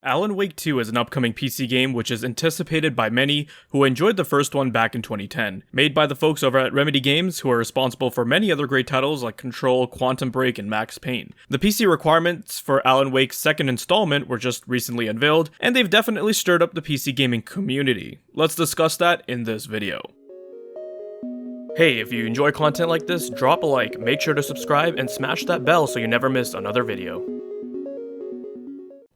Alan Wake 2 is an upcoming PC game which is anticipated by many who enjoyed the first one back in 2010. Made by the folks over at Remedy Games who are responsible for many other great titles like Control, Quantum Break, and Max Payne. The PC requirements for Alan Wake's second installment were just recently unveiled, and they've definitely stirred up the PC gaming community. Let's discuss that in this video. Hey, if you enjoy content like this, drop a like, make sure to subscribe, and smash that bell so you never miss another video.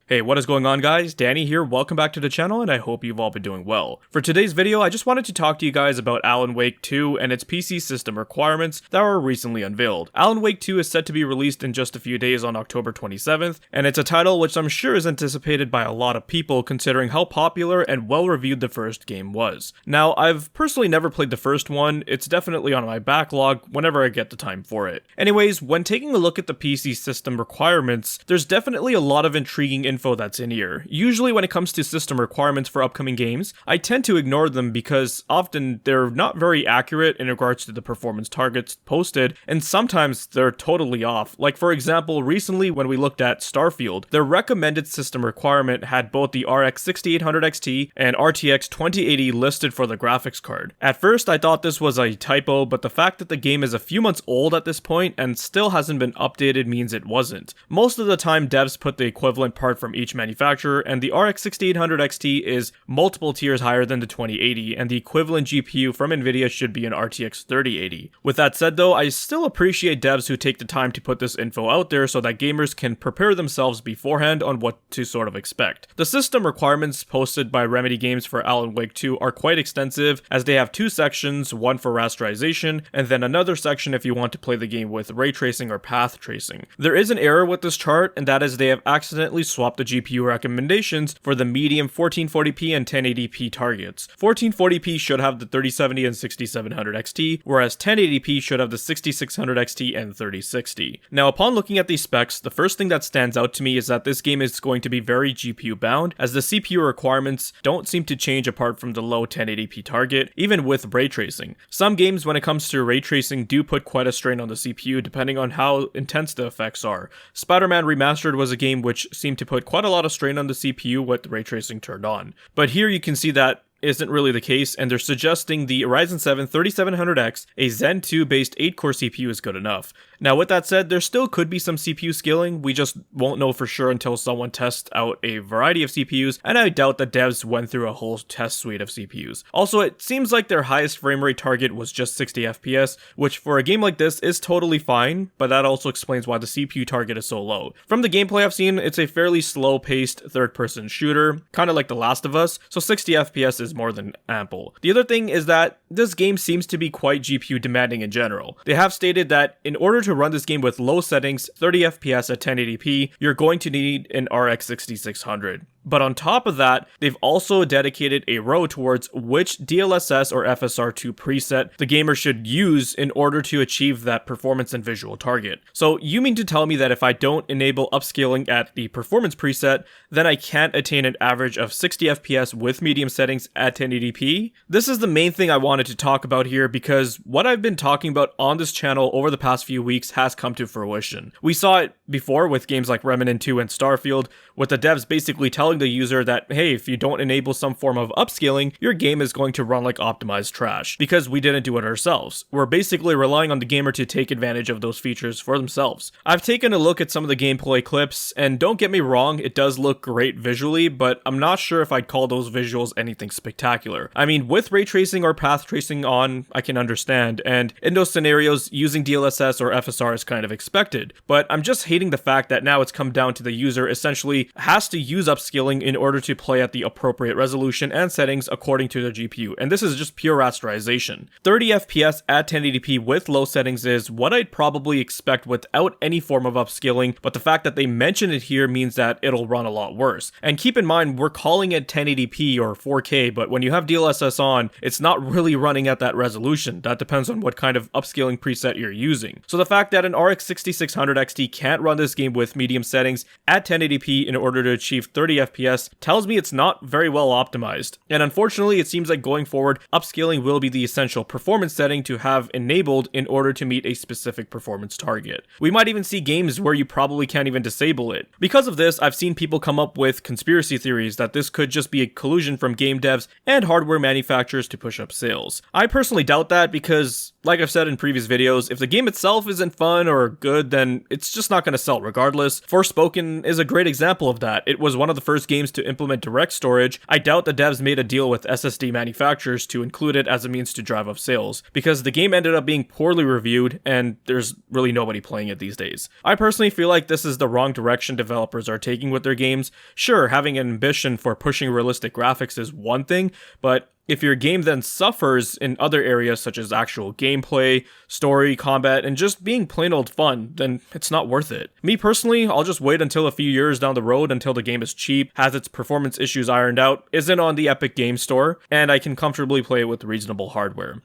Hey, what is going on guys? Danny here, welcome back to the channel and I hope you've all been doing well. For today's video, I just wanted to talk to you guys about Alan Wake 2 and its PC system requirements that were recently unveiled. Alan Wake 2 is set to be released in just a few days on October 27th, and it's a title which I'm sure is anticipated by a lot of people considering how popular and well reviewed the first game was. Now, I've personally never played the first one, it's definitely on my backlog whenever I get the time for it. Anyways, when taking a look at the PC system requirements, there's definitely a lot of intriguing info that's in here. Usually when it comes to system requirements for upcoming games, I tend to ignore them because often they're not very accurate in regards to the performance targets posted, and sometimes they're totally off. Like for example, recently when we looked at Starfield, their recommended system requirement had both the RX 6800 XT and RTX 2080 listed for the graphics card. At first I thought this was a typo, but the fact that the game is a few months old at this point and still hasn't been updated means it wasn't. Most of the time devs put the equivalent part from each manufacturer, and the RX 6800 XT is multiple tiers higher than the 2080, and the equivalent GPU from Nvidia should be an RTX 3080. With that said though, I still appreciate devs who take the time to put this info out there so that gamers can prepare themselves beforehand on what to sort of expect. The system requirements posted by Remedy Games for Alan Wake 2 are quite extensive, as they have two sections, one for rasterization, and then another section if you want to play the game with ray tracing or path tracing. There is an error with this chart, and that is they have accidentally swapped the GPU recommendations for the medium 1440p and 1080p targets. 1440p should have the 3070 and 6700 XT, whereas 1080p should have the 6600 XT and 3060. Now, upon looking at these specs, the first thing that stands out to me is that this game is going to be very GPU bound, as the CPU requirements don't seem to change apart from the low 1080p target, even with ray tracing. Some games, when it comes to ray tracing, do put quite a strain on the CPU depending on how intense the effects are. Spider-Man Remastered was a game which seemed to put quite a lot of strain on the CPU with ray tracing turned on. But here you can see that isn't really the case, and they're suggesting the Ryzen 7 3700X, a Zen 2 based 8-core CPU is good enough. Now with that said, there still could be some CPU scaling, we just won't know for sure until someone tests out a variety of CPUs, and I doubt that devs went through a whole test suite of CPUs. Also, it seems like their highest frame rate target was just 60 FPS, which for a game like this is totally fine, but that also explains why the CPU target is so low. From the gameplay I've seen, it's a fairly slow-paced third-person shooter, kind of like The Last of Us, so 60 FPS is more than ample. The other thing is that this game seems to be quite GPU demanding in general. They have stated that in order to run this game with low settings, 30 FPS at 1080p, you're going to need an RX 6600. But on top of that, they've also dedicated a row towards which DLSS or FSR2 preset the gamer should use in order to achieve that performance and visual target. So you mean to tell me that if I don't enable upscaling at the performance preset, then I can't attain an average of 60 FPS with medium settings at 1080p? This is the main thing I wanted to talk about here, because what I've been talking about on this channel over the past few weeks has come to fruition. We saw it before with games like Remnant 2 and Starfield, with the devs basically telling the user that, hey, if you don't enable some form of upscaling, your game is going to run like optimized trash, because we didn't do it ourselves. We're basically relying on the gamer to take advantage of those features for themselves. I've taken a look at some of the gameplay clips, and don't get me wrong, it does look great visually, but I'm not sure if I'd call those visuals anything spectacular. I mean, with ray tracing or path tracing on, I can understand, and in those scenarios, using DLSS or FSR is kind of expected, but I'm just hating the fact that now it's come down to the user essentially has to use upscaling in order to play at the appropriate resolution and settings according to their GPU, and this is just pure rasterization. 30 FPS at 1080p with low settings is what I'd probably expect without any form of upscaling, but the fact that they mention it here means that it'll run a lot worse. And keep in mind, we're calling it 1080p or 4K, but when you have DLSS on, it's not really running at that resolution. That depends on what kind of upscaling preset you're using. So the fact that an RX 6600 XT can't run this game with medium settings at 1080p in order to achieve 30 FPS FPS tells me it's not very well optimized. And unfortunately, it seems like going forward, upscaling will be the essential performance setting to have enabled in order to meet a specific performance target. We might even see games where you probably can't even disable it. Because of this, I've seen people come up with conspiracy theories that this could just be a collusion from game devs and hardware manufacturers to push up sales. I personally doubt that because, like I've said in previous videos, if the game itself isn't fun or good, then it's just not going to sell regardless. Forspoken is a great example of that. It was one of the first games to implement direct storage. I doubt the devs made a deal with SSD manufacturers to include it as a means to drive up sales, because the game ended up being poorly reviewed and there's really nobody playing it these days. I personally feel like this is the wrong direction developers are taking with their games. Sure, having an ambition for pushing realistic graphics is one thing, but if your game then suffers in other areas such as actual gameplay, story, combat, and just being plain old fun, then it's not worth it. Me personally, I'll just wait until a few years down the road until the game is cheap, has its performance issues ironed out, isn't on the Epic Games Store, and I can comfortably play it with reasonable hardware.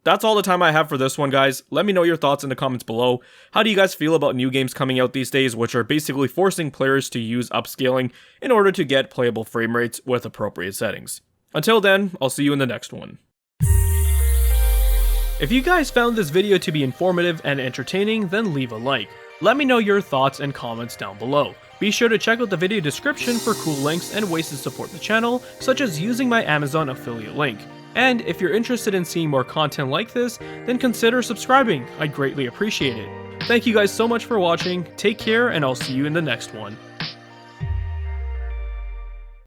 That's all the time I have for this one, guys. Let me know your thoughts in the comments below. How do you guys feel about new games coming out these days, which are basically forcing players to use upscaling in order to get playable frame rates with appropriate settings? Until then, I'll see you in the next one. If you guys found this video to be informative and entertaining, then leave a like. Let me know your thoughts and comments down below. Be sure to check out the video description for cool links and ways to support the channel, such as using my Amazon affiliate link. And if you're interested in seeing more content like this, then consider subscribing. I'd greatly appreciate it. Thank you guys so much for watching, take care, and I'll see you in the next one.